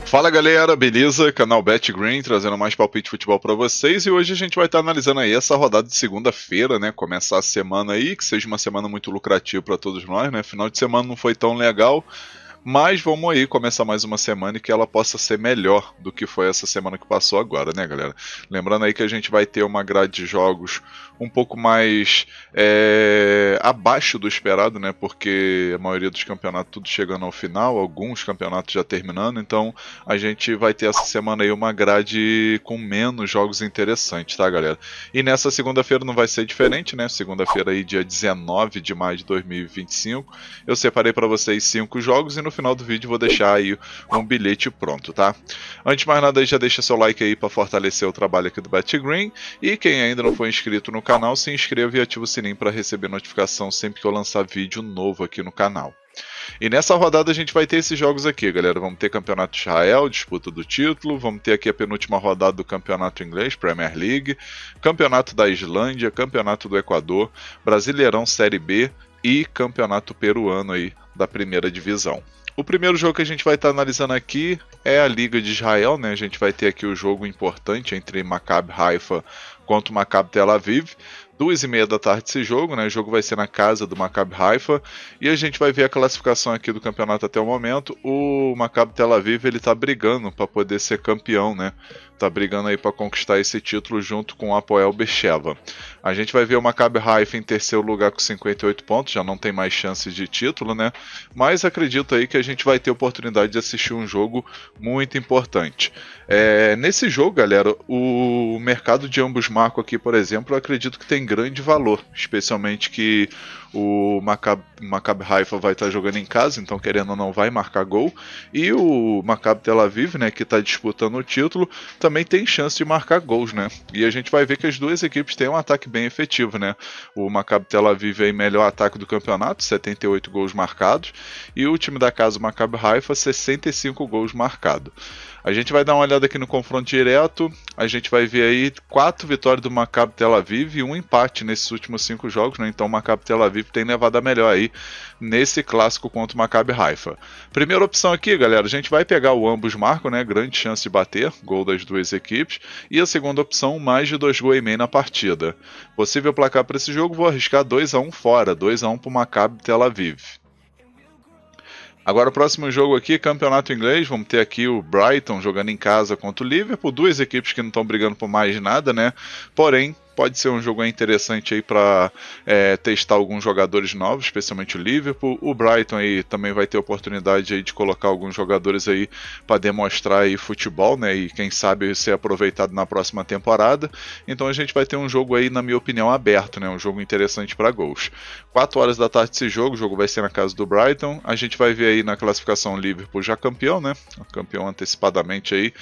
Fala galera, beleza? Canal BetGreen trazendo mais palpite de futebol para vocês, e hoje a gente vai estar analisando aí essa rodada de segunda-feira, né? Começar a semana aí, que seja uma semana muito lucrativa para todos nós, né? Final de semana não foi tão legal, mas vamos aí começar mais uma semana e que ela possa ser melhor do que foi essa semana que passou agora, né, galera? Lembrando aí que a gente vai ter uma grade de jogos um pouco mais abaixo do esperado, né? Porque a maioria dos campeonatos tudo chegando ao final, alguns campeonatos já terminando, então a gente vai ter essa semana aí uma grade com menos jogos interessantes, tá, galera? E nessa segunda-feira não vai ser diferente, né? Segunda-feira aí, dia 19 de maio de 2025, eu separei para vocês 5 jogos e no final do vídeo vou deixar aí um bilhete pronto, tá? Antes de mais nada, aí já deixa seu like aí para fortalecer o trabalho aqui do BetGreen, e quem ainda não for inscrito no canal, se inscreva e ativa o sininho para receber notificação sempre que eu lançar vídeo novo aqui no canal. E nessa rodada a gente vai ter esses jogos aqui, galera. Vamos ter Campeonato de Israel, disputa do título. Vamos ter aqui a penúltima rodada do Campeonato Inglês, Premier League. Campeonato da Islândia, Campeonato do Equador, Brasileirão Série B e Campeonato Peruano aí da primeira divisão. O primeiro jogo que a gente vai estar analisando aqui é a Liga de Israel, né? A gente vai ter aqui o jogo importante entre Maccabi Haifa contra o Maccabi Tel Aviv. 2h30 da tarde esse jogo, né? O jogo vai ser na casa do Maccabi Haifa e a gente vai ver a classificação aqui do campeonato até o momento. O Maccabi Tel Aviv, ele tá brigando para poder ser campeão, né? Tá brigando aí para conquistar esse título junto com o Hapoel Beersheva. A gente vai ver o Maccabi Haifa em terceiro lugar com 58 pontos, já não tem mais chances de título, né? Mas acredito aí que a gente vai ter oportunidade de assistir um jogo muito importante. Nesse jogo, galera, o mercado de ambos marcos aqui, por exemplo, eu acredito que tem grande valor, especialmente que o Maccabi Haifa vai estar jogando em casa, então querendo ou não vai marcar gol, e o Maccabi Tel Aviv, né, que está disputando o título, também tem chance de marcar gols, né? E a gente vai ver que as duas equipes têm um ataque bem efetivo, né? O Maccabi Tel Aviv é o melhor ataque do campeonato, 78 gols marcados, e o time da casa, o Maccabi Haifa, 65 gols marcados. A gente vai dar uma olhada aqui no confronto direto, a gente vai ver aí 4 vitórias do Maccabi Tel Aviv e um empate nesses últimos 5 jogos, né? Então o Maccabi Tel Aviv tem levado a melhor aí nesse clássico contra o Maccabi Haifa. Primeira opção aqui, galera, a gente vai pegar o ambos marcam, né? Grande chance de bater, gol das duas equipes. E a segunda opção, mais de 2 gols e meio na partida. Possível placar para esse jogo, vou arriscar 2-1 fora, 2-1 para o Maccabi Tel Aviv. Agora o próximo jogo aqui, Campeonato Inglês, vamos ter aqui o Brighton jogando em casa contra o Liverpool, duas equipes que não estão brigando por mais nada, né? Porém, pode ser um jogo interessante aí para testar alguns jogadores novos, especialmente o Liverpool. O Brighton aí também vai ter oportunidade aí de colocar alguns jogadores aí para demonstrar aí futebol, né? E quem sabe ser aproveitado na próxima temporada. Então a gente vai ter um jogo aí, na minha opinião, aberto, né? Um jogo interessante para gols. 4 horas da tarde esse jogo, o jogo vai ser na casa do Brighton. A gente vai ver aí na classificação o Liverpool já campeão, né? Campeão antecipadamente aí,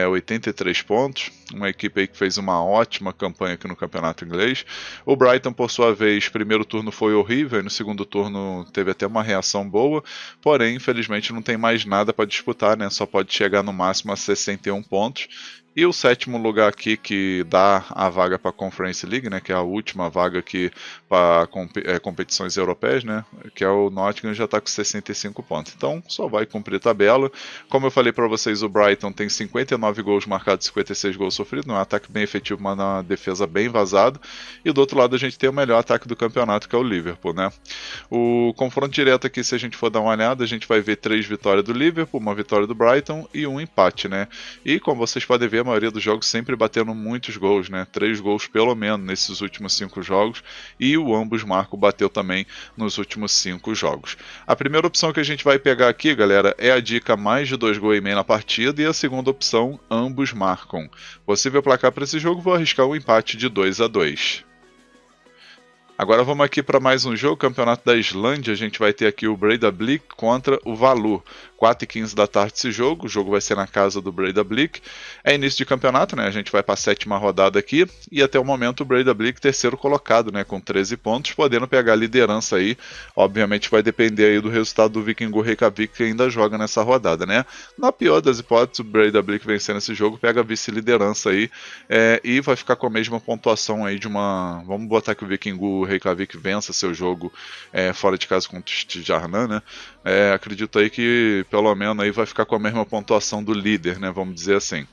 83 pontos. Uma equipe aí que fez uma ótima campanha aqui no campeonato inglês. O Brighton, por sua vez, primeiro turno foi horrível, e no segundo turno teve até uma reação boa, porém, infelizmente, não tem mais nada para disputar, né? Só pode chegar no máximo a 61 pontos. E o sétimo lugar aqui que dá a vaga para a Conference League, né, que é a última vaga aqui para competições europeias, né, que é o Nottingham, já está com 65 pontos. Então só vai cumprir tabela. Como eu falei para vocês, o Brighton tem 59 gols marcados e 56 gols sofridos, um ataque bem efetivo, mas uma defesa bem vazada. E do outro lado a gente tem o melhor ataque do campeonato, que é o Liverpool, né. O confronto direto aqui, se a gente for dar uma olhada, a gente vai ver 3 vitórias do Liverpool, uma vitória do Brighton e um empate, né. E como vocês podem ver, a maioria dos jogos sempre batendo muitos gols, né? 3 gols pelo menos nesses últimos 5 jogos, e o ambos marcam bateu também nos últimos 5 jogos. A primeira opção que a gente vai pegar aqui, galera, é a dica mais de 2 gols e meio na partida, e a segunda opção, ambos marcam. Possível placar para esse jogo, vou arriscar um empate de 2-2. Agora vamos aqui para mais um jogo, Campeonato da Islândia. A gente vai ter aqui o Breiðablik contra o Valur. 4h15 da tarde esse jogo, o jogo vai ser na casa do Breiðablik. É início de campeonato, né? A gente vai para a 7ª rodada aqui e até o momento o Breiðablik terceiro colocado, né? Com 13 pontos, podendo pegar a liderança aí. Obviamente vai depender aí do resultado do Víkingur Reykjavik que ainda joga nessa rodada, né? Na pior das hipóteses, o Breiðablik vencendo esse jogo pega a vice-liderança aí e vai ficar com a mesma pontuação aí de uma... Vamos botar que o Víkingur Reykjavik vença seu jogo fora de casa contra o Stjarnan, né? Acredito aí que pelo menos aí vai ficar com a mesma pontuação do líder, né? Vamos dizer assim.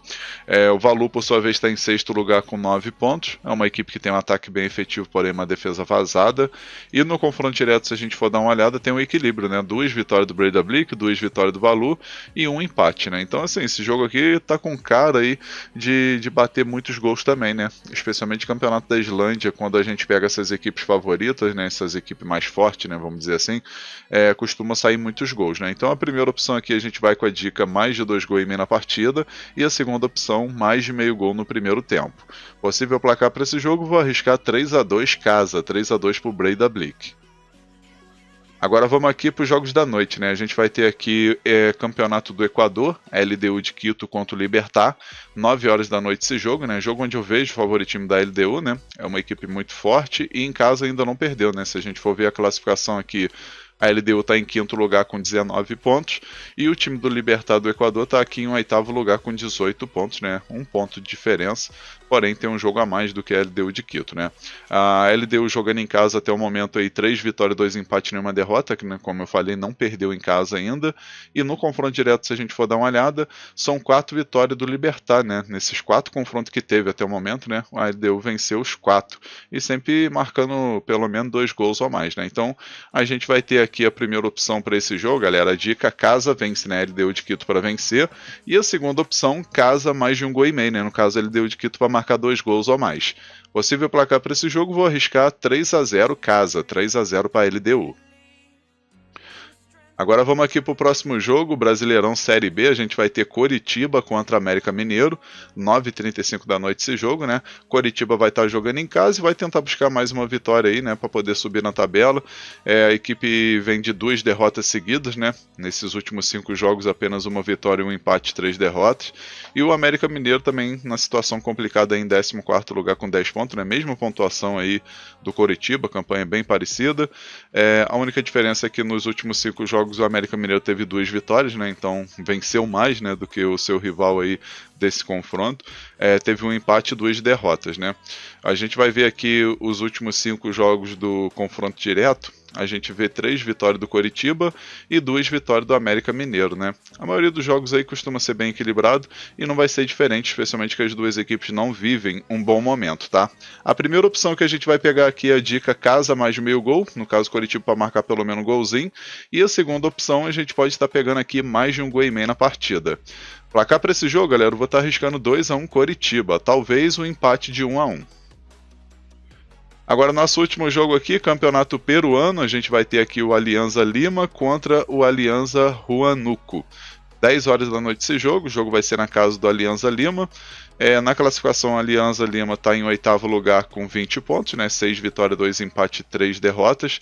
O Valur, por sua vez, está em 6º lugar com 9 pontos. É uma equipe que tem um ataque bem efetivo, porém uma defesa vazada. E no confronto direto, se a gente for dar uma olhada, tem um equilíbrio, né? 2 vitórias do Breiðablik, 2 vitórias do Valur e 1 empate, né? Então, assim, esse jogo aqui tá com cara aí de bater muitos gols também, né? Especialmente o Campeonato da Islândia, quando a gente pega essas equipes favoritas, né? Essas equipes mais fortes, né? Vamos dizer assim, costuma sair muitos gols, né? Então a primeira opção aqui a gente vai com a dica mais de 2 gols e meio na partida e a segunda opção mais de meio gol no primeiro tempo. Possível placar para esse jogo, vou arriscar 3-2 casa, 3-2 para o Breiðablik. Agora vamos aqui para os jogos da noite, né? A gente vai ter aqui Campeonato do Equador, LDU de Quito contra o Libertad, 9 horas da noite esse jogo, né? Jogo onde eu vejo o favoritismo da LDU, né? É uma equipe muito forte e em casa ainda não perdeu, né? Se a gente for ver a classificação aqui, a LDU está em 5º lugar com 19 pontos e o time do Libertad do Equador está aqui em 8º lugar com 18 pontos, né? 1 ponto de diferença, porém tem um jogo a mais do que a LDU de Quito, né? A LDU jogando em casa até o momento aí 3 vitórias, 2 empates e nenhuma derrota, que, né, como eu falei, não perdeu em casa ainda. E no confronto direto, se a gente for dar uma olhada, são 4 vitórias do Libertad, né? Nesses 4 confrontos que teve até o momento, né? A LDU venceu os 4 e sempre marcando pelo menos 2 gols ou mais, né? Então a gente vai ter aqui a primeira opção para esse jogo, galera. A dica casa vence, né? LDU de Quito para vencer. E a segunda opção, casa mais de 1 gol e meio, né? No caso, LDU de Quito para marcar 2 gols ou mais. Possível placar para esse jogo, vou arriscar 3-0 casa, 3-0 para a LDU. Agora vamos aqui para o próximo jogo, Brasileirão Série B. A gente vai ter Coritiba contra América Mineiro, 9h35 da noite esse jogo, né? Coritiba vai estar jogando em casa e vai tentar buscar mais uma vitória aí, né? Para poder subir na tabela. A equipe vem de 2 derrotas seguidas, né? Nesses últimos 5 jogos, apenas uma vitória e um empate, 3 derrotas. E o América Mineiro também na situação complicada aí, em 14º lugar com 10 pontos, né? Mesma pontuação aí do Coritiba, campanha bem parecida. A única diferença é que nos últimos 5 jogos o América Mineiro teve 2 vitórias, né? Então venceu mais, né, do que o seu rival aí desse confronto. Teve um empate e 2 derrotas, né? A gente vai ver aqui os últimos 5 jogos do confronto direto. A gente vê 3 vitórias do Coritiba e 2 vitórias do América Mineiro, né? A maioria dos jogos aí costuma ser bem equilibrado e não vai ser diferente, especialmente que as duas equipes não vivem um bom momento, tá? A primeira opção que a gente vai pegar aqui é a dica casa mais de meio gol, no caso Coritiba para marcar pelo menos um golzinho, e a segunda opção a gente pode estar pegando aqui mais de 1 gol e meio na partida. Placar para esse jogo, galera, eu vou estar arriscando 2-1 Coritiba, talvez um empate de 1-1. Agora, nosso último jogo aqui, Campeonato Peruano, a gente vai ter aqui o Alianza Lima contra o Alianza Huánuco. 10 horas da noite esse jogo, o jogo vai ser na casa do Alianza Lima. Na classificação, a Alianza Lima está em 8º lugar com 20 pontos, né? 6 vitórias, 2 empates e 3 derrotas.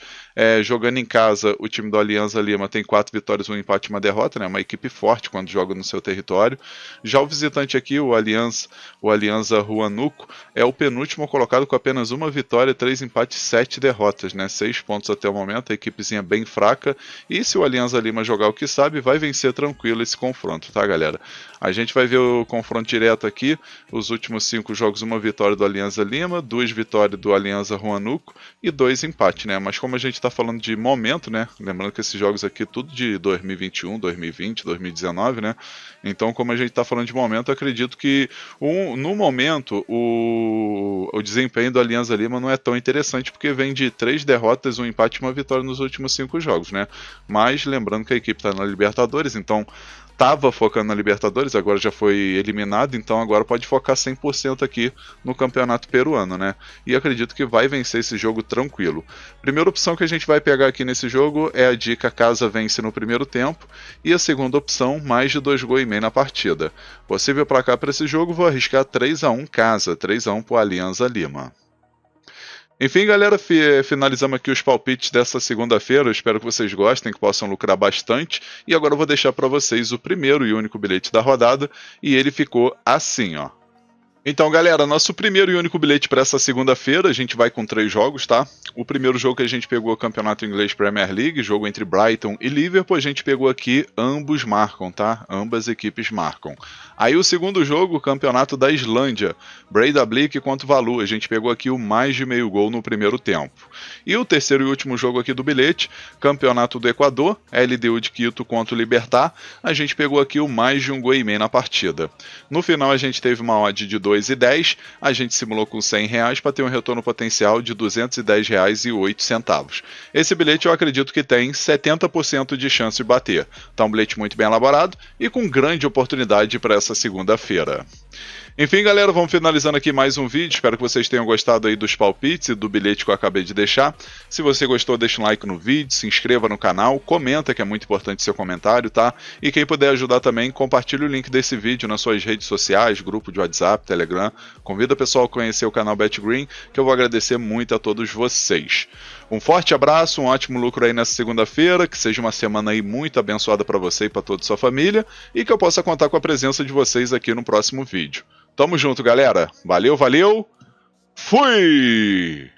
Jogando em casa, o time do Alianza Lima tem 4 vitórias, 1 empate e 1 derrota, né? Uma equipe forte quando joga no seu território. Já o visitante aqui, o Alianza Huánuco, é o penúltimo colocado com apenas 1 vitória, 3 empates e 7 derrotas, né? 6 pontos até o momento, a equipezinha bem fraca. E se o Alianza Lima jogar o que sabe, vai vencer tranquilo esse confronto, tá, galera? A gente vai ver o confronto direto aqui. Os últimos 5 jogos, 1 vitória do Alianza Lima, 2 vitórias do Alianza Huánuco e 2 empates, né? Mas como a gente está falando de momento, né? Lembrando que esses jogos aqui tudo de 2021, 2020, 2019, né? Então, como a gente está falando de momento, acredito que no momento o desempenho do Alianza Lima não é tão interessante, porque vem de 3 derrotas, 1 empate e 1 vitória nos últimos 5 jogos, né? Mas lembrando que a equipe está na Libertadores, então estava focando na Libertadores, agora já foi eliminado, então agora pode focar 100% aqui no Campeonato Peruano, né? E acredito que vai vencer esse jogo tranquilo. Primeira opção que a gente vai pegar aqui nesse jogo é a dica casa vence no primeiro tempo, e a segunda opção, mais de 2 gols e meio na partida. Possível placar para esse jogo, vou arriscar 3-1 casa, 3-1 para o Alianza Lima. Enfim, galera, finalizamos aqui os palpites dessa segunda-feira. Eu espero que vocês gostem, que possam lucrar bastante. E agora eu vou deixar para vocês o primeiro e único bilhete da rodada. E ele ficou assim, ó. Então, galera, nosso primeiro e único bilhete para essa segunda-feira, a gente vai com 3 jogos, tá? O primeiro jogo que a gente pegou é o Campeonato Inglês Premier League, jogo entre Brighton e Liverpool, a gente pegou aqui, ambos marcam, tá? Ambas equipes marcam. Aí o segundo jogo, o Campeonato da Islândia, Breiðablik contra o Valur, a gente pegou aqui o mais de meio gol no primeiro tempo. E o terceiro e último jogo aqui do bilhete, Campeonato do Equador, LDU de Quito contra o Libertad, a gente pegou aqui o mais de um gol e meio na partida. No final a gente teve uma odd de 2,10, a gente simulou com R$100 para ter um retorno potencial de R$210,08. Esse bilhete eu acredito que tem 70% de chance de bater. Tá um bilhete muito bem elaborado e com grande oportunidade para essa segunda-feira. Enfim, galera, vamos finalizando aqui mais um vídeo. Espero que vocês tenham gostado aí dos palpites e do bilhete que eu acabei de deixar. Se você gostou, deixa um like no vídeo, se inscreva no canal, comenta, que é muito importante seu comentário, tá? E quem puder ajudar também, compartilhe o link desse vídeo nas suas redes sociais, grupo de WhatsApp, Telegram. Convida o pessoal a conhecer o canal BetGreen, que eu vou agradecer muito a todos vocês. Um forte abraço, um ótimo lucro aí nessa segunda-feira, que seja uma semana aí muito abençoada para você e para toda a sua família, e que eu possa contar com a presença de vocês aqui no próximo vídeo. Tamo junto, galera. Valeu, valeu. Fui!